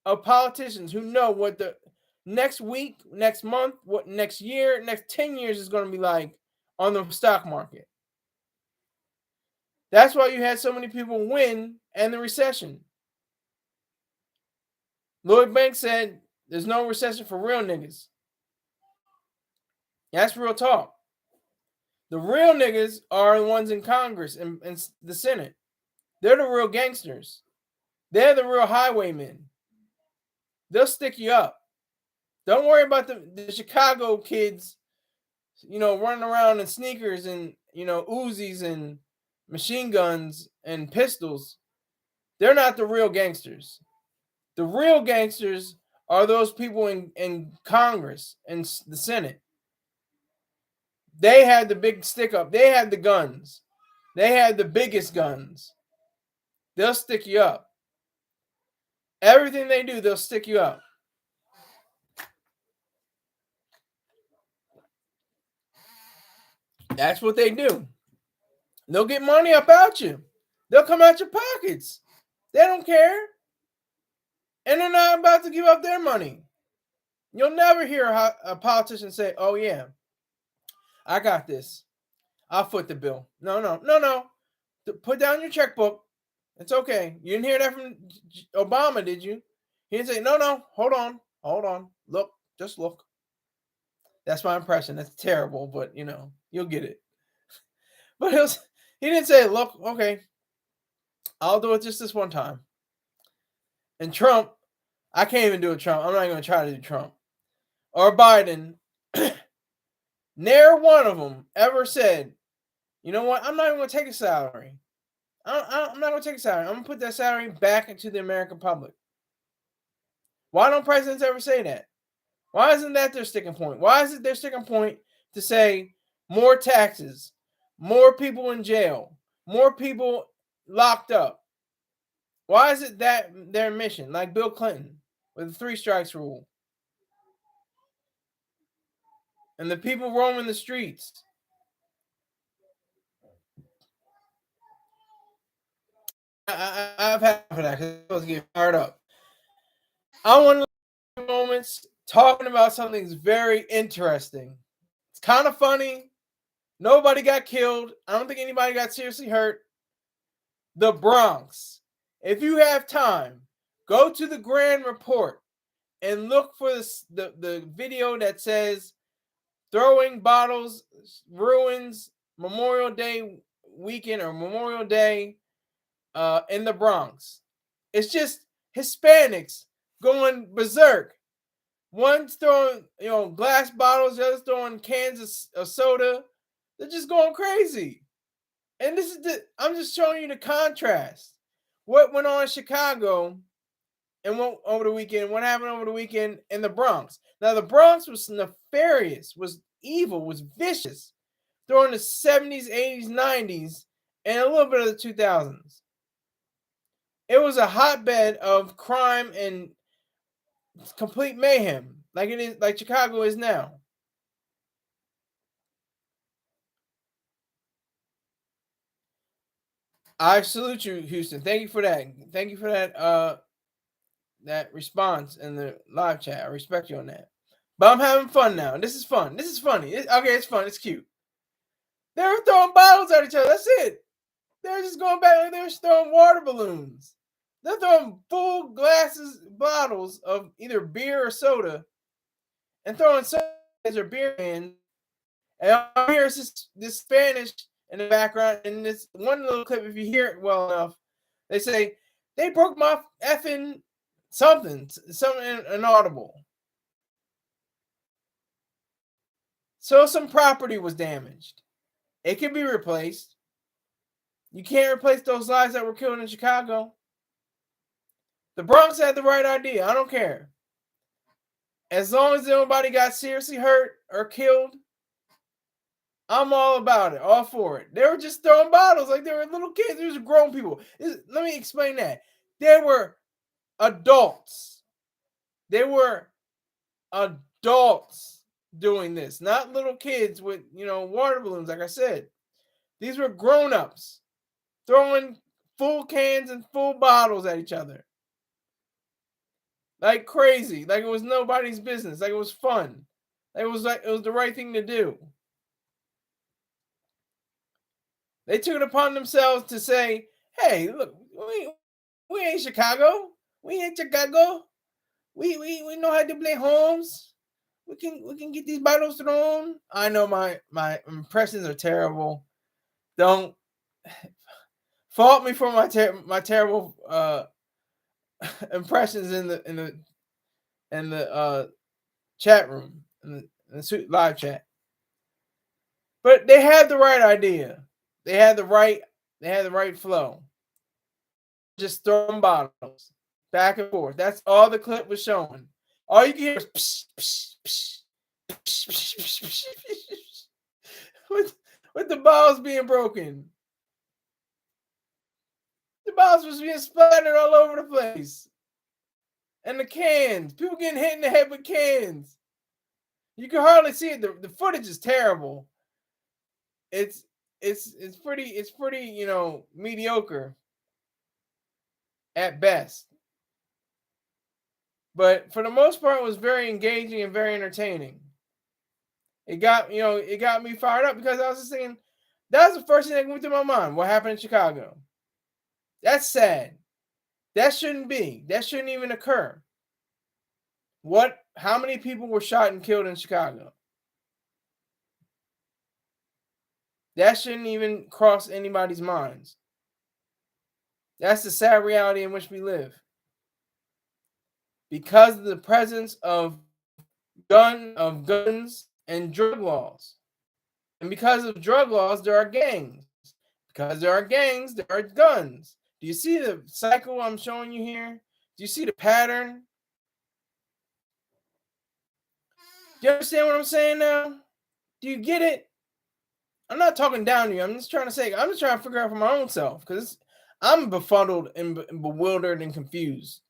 of politicians who know what the next week, next month, what next year, next 10 years is going to be like on the stock market. That's why you had so many people win and the recession. Lloyd Banks said there's no recession for real niggas. That's real talk. The real niggas are the ones in Congress and the Senate. They're the real gangsters. They're the real highwaymen. They'll stick you up. Don't worry about the Chicago kids, running around in sneakers and, Uzis and machine guns and pistols. They're not the real gangsters. The real gangsters are those people in Congress and the Senate. They had the big stick up. They had the guns. They had the biggest guns. They'll stick you up. Everything they do, they'll stick you up. That's what they do. They'll get money up out you. They'll come out your pockets. They don't care. And they're not about to give up their money. You'll never hear a politician say, oh, yeah, I got this. I'll foot the bill. No. Put down your checkbook. It's okay. You didn't hear that from Obama, did you? He didn't say, no, hold on. Look, just look. That's my impression. That's terrible, but, you'll get it. But he didn't say, look, okay, I'll do it just this one time. And Trump, I can't even do a Trump. I'm not going to try to do Trump. Or Biden, ne'er one of them ever said, you know what, I'm not even going to take a salary. I'm not going to take a salary. I'm going to put that salary back into the American public. Why don't presidents ever say that? Why isn't that their sticking point? Why is it their sticking point to say more taxes, more people in jail, more people locked up? Why is it that their mission, like Bill Clinton with the 3 strikes rule? And the people roaming the streets. I've had for that because I was getting fired up. I want to moments talking about something that's very interesting. It's kind of funny. Nobody got killed. I don't think anybody got seriously hurt. The Bronx. If you have time, go to the Grand Report and look for the video that says throwing bottles ruins Memorial Day weekend or Memorial Day in the Bronx. It's just Hispanics going berserk. One's throwing, glass bottles, the other's throwing cans of soda. They're just going crazy. And I'm just showing you the contrast. What went on in Chicago and what over the weekend, what happened over the weekend in the Bronx. Now, the Bronx was nefarious, was evil, was vicious during the 70s, 80s, 90s, and a little bit of the 2000s. It was a hotbed of crime and complete mayhem, like it is, like Chicago is now. I salute you, Houston. Thank you for that. Thank you for that response in the live chat. I respect you on that. But I'm having fun now. This is fun. This is funny. It's fun. It's cute. They were throwing bottles at each other. That's it. They're just going back like they were throwing water balloons. They're throwing full bottles of either beer or soda, and throwing soda or beer cans. And I hear this Spanish in the background. And this one little clip, if you hear it well enough, they say, they broke my effing something inaudible. So some property was damaged. It can be replaced. You can't replace those lives that were killed in Chicago. The Bronx had the right idea. I don't care. As long as nobody got seriously hurt or killed, I'm all about it, all for it. They were just throwing bottles like they were little kids. These were grown people. Let me explain that. They were adults. They were adults doing this, not little kids with, water balloons, like I said. These were grown-ups throwing full cans and full bottles at each other. Like crazy, like it was nobody's business, like it was fun. It was the right thing to do. They took it upon themselves to say, hey, look, we ain't Chicago. We ain't Chicago. We know how to play homes. We can get these bottles thrown. I know my impressions are terrible. Don't fault me for my terrible impressions in the chat room, in the live chat. But they had the right idea. They had the right flow. Just throwing bottles back and forth. That's all the clip was showing. All you can hear is psh, psh, psh, psh, psh, psh, psh, with the balls being broken. The balls was being splattered all over the place. And the cans. People getting hit in the head with cans. You can hardly see it. The footage is terrible. It's pretty, mediocre at best. But for the most part, it was very engaging and very entertaining. It got me fired up because I was just thinking, that was the first thing that went through my mind. What happened in Chicago? That's sad. That shouldn't be. That shouldn't even occur. How many people were shot and killed in Chicago? That shouldn't even cross anybody's minds. That's the sad reality in which we live. Because of the presence of guns and drug laws. And because of drug laws, there are gangs. Because there are gangs, there are guns. Do you see the cycle I'm showing you here? Do you see the pattern? Do you understand what I'm saying now? Do you get it? I'm not talking down to you. I'm just trying to figure out for my own self because I'm befuddled and bewildered and confused.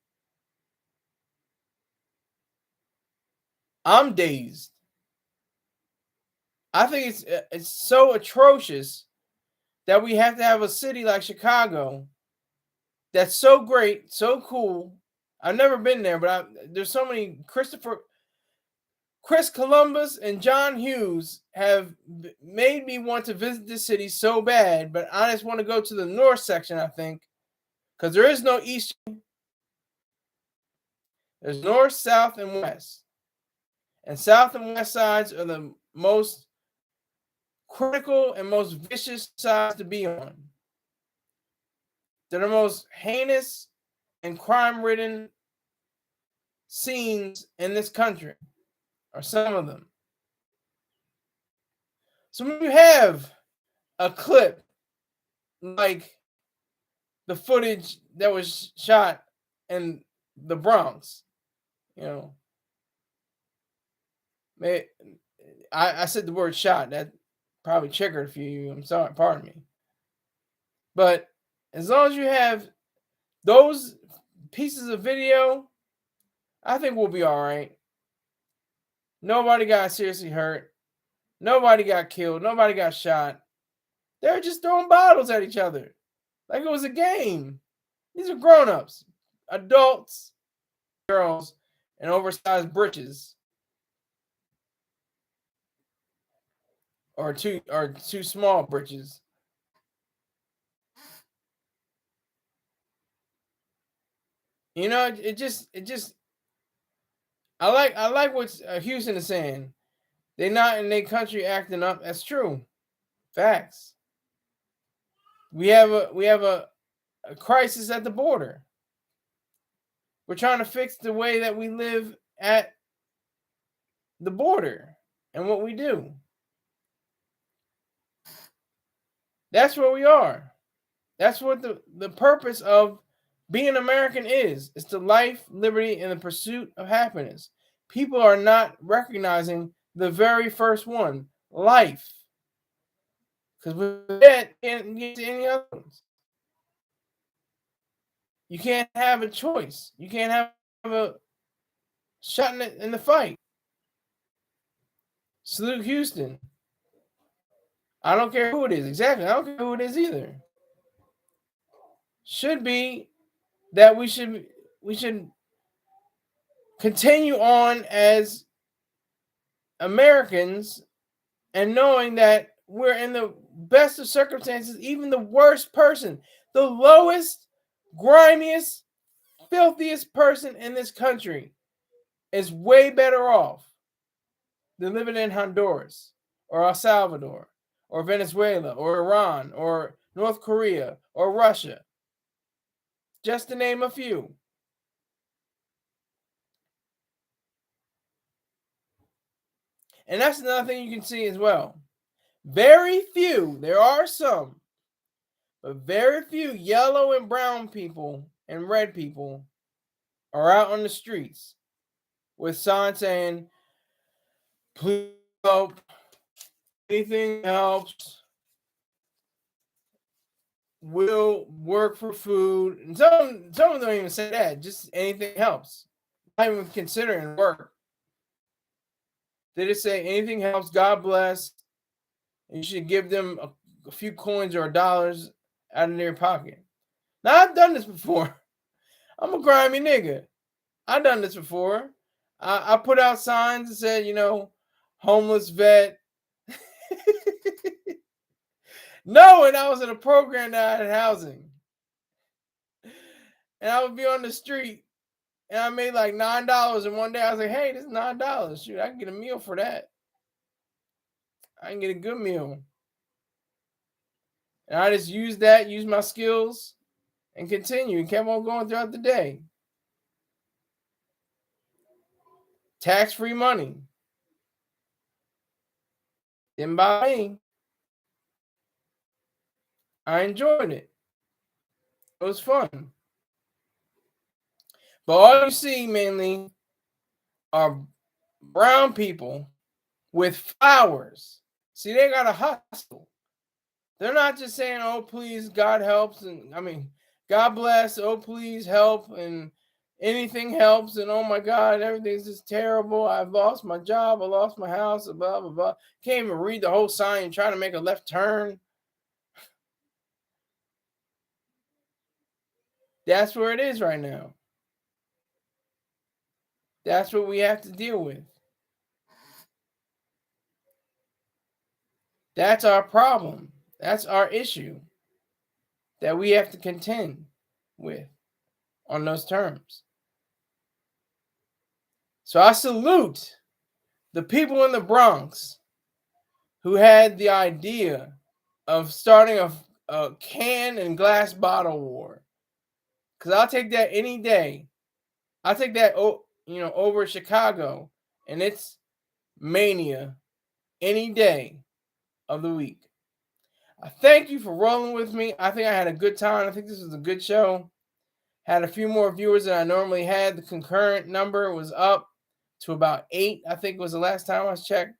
I'm dazed. I think it's so atrocious that we have to have a city like Chicago that's so great, so cool. I've never been there, but there's so many. Chris Columbus and John Hughes have made me want to visit this city so bad, but I just want to go to the north section, I think, Because there is no east. There's north, south, and west. And south and west sides are the most critical and most vicious sides to be on. They're the most heinous and crime-ridden scenes in this country, or some of them. So when you have a clip like the footage that was shot in the Bronx, I said the word shot. That probably triggered a few of you. I'm sorry, pardon me. But as long as you have those pieces of video, I think we'll be all right. Nobody got seriously hurt. Nobody got killed. Nobody got shot. They're just throwing bottles at each other like it was a game. These are grown-ups, adults, girls, and oversized britches. Or too small britches. It just I like what Houston is saying. They're not in their country acting up. That's true. Facts. We have a crisis at the border. We're trying to fix the way that we live at the border and what we do. That's where we are. That's what the purpose of being American is to life, liberty, and the pursuit of happiness. People are not recognizing the very first one, life. Because with that, you can't get to any other ones. You can't have a choice. You can't have a shot in the fight. Salute Houston. I don't care who it is. Exactly. I don't care who it is either. Should be that we should continue on as Americans and knowing that we're in the best of circumstances. Even the worst person, the lowest, grimiest, filthiest person in this country is way better off than living in Honduras or El Salvador or Venezuela or Iran or North Korea or Russia, just to name a few. And that's another thing you can see as well. Very few, there are some, but very few yellow and brown people and red people are out on the streets with signs saying, please help, anything helps, we'll work for food. And some don't even say that, just anything helps. Not even considering work. They just say anything helps, God bless. And you should give them a few coins or dollars out of their pocket. Now, I've done this before. I'm a grimy nigga. I've done this before. I put out signs that said, homeless vet. Knowing I was in a program that had housing. And I would be on the street and I made like $9. And one day I was like, hey, this is $9. Shoot, I can get a meal for that. I can get a good meal. And I just used my skills and continue and kept on going throughout the day. Tax-free money. Didn't buy me. I enjoyed it. It was fun. But all you see mainly are brown people with flowers. See, they got to hustle. They're not just saying, oh, please, God helps. And God bless. Oh, please help. And anything helps. And oh, my God, everything's just terrible. I've lost my job. I lost my house. Blah, blah, blah. Can't even read the whole sign trying to make a left turn. That's where it is right now. That's what we have to deal with. That's our problem. That's our issue that we have to contend. with on those terms. So I salute the people in the Bronx who had the idea of starting a can and glass bottle war. Because I'll take that any day. I'll take that over Chicago and its mania any day of the week. I thank you for rolling with me. I think I had a good time. I think this was a good show. Had a few more viewers than I normally had. The concurrent number was up to about 8, I think was the last time I checked.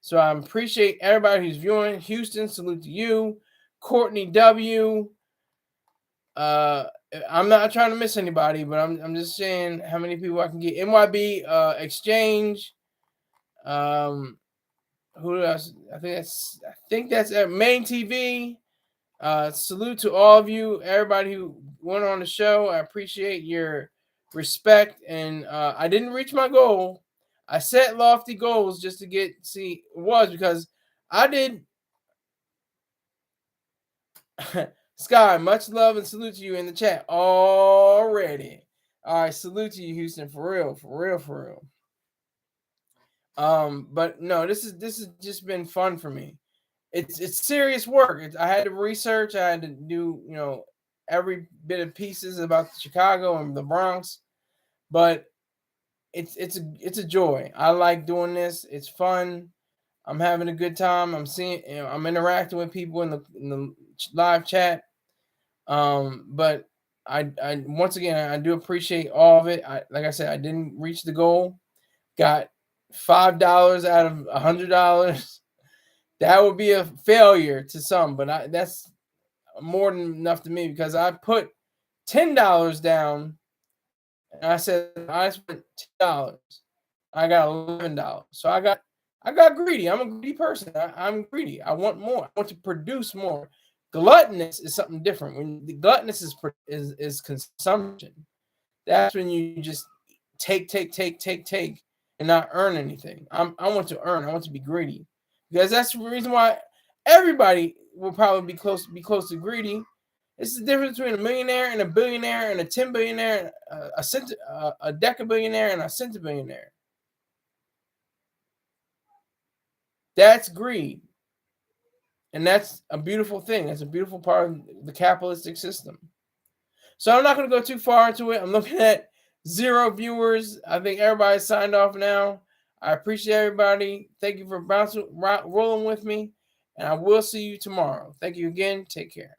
So I appreciate everybody who's viewing. Houston, salute to you. Courtney W. I'm not trying to miss anybody, but I'm just saying how many people I can get. NYB Exchange. Who else? I think that's Main TV. Salute to all of you, everybody who went on the show. I appreciate your respect, and I didn't reach my goal. I set lofty goals just to because I did. Sky, much love and salute to you in the chat already. All right, salute to you, Houston, for real. But no, this has just been fun for me. It's serious work. I had to research. I had to do every bit of pieces about Chicago and the Bronx, but it's a joy. I like doing this. It's fun. I'm having a good time. I'm seeing I'm interacting with people in the live chat. But I once again I do appreciate all of it. Like I said, I didn't reach the goal. Got $5 out of $100. That would be a failure to some, but that's more than enough to me because I put $10 down and I said I spent $10. I got $11. So I got greedy. I'm a greedy person. I'm greedy. I want more. I want to produce more. Gluttonous is something different. When the gluttonous is consumption, that's when you just take and not earn anything. I want to earn. I want to be greedy because that's the reason why everybody will probably be close to greedy. It's the difference between a millionaire and a billionaire and a 10 billionaire, a decabillionaire and a centibillionaire. That's greed. And that's a beautiful thing. That's a beautiful part of the capitalistic system. So I'm not going to go too far into it. I'm looking at 0 viewers. I think everybody's signed off now. I appreciate everybody. Thank you for rolling with me. And I will see you tomorrow. Thank you again. Take care.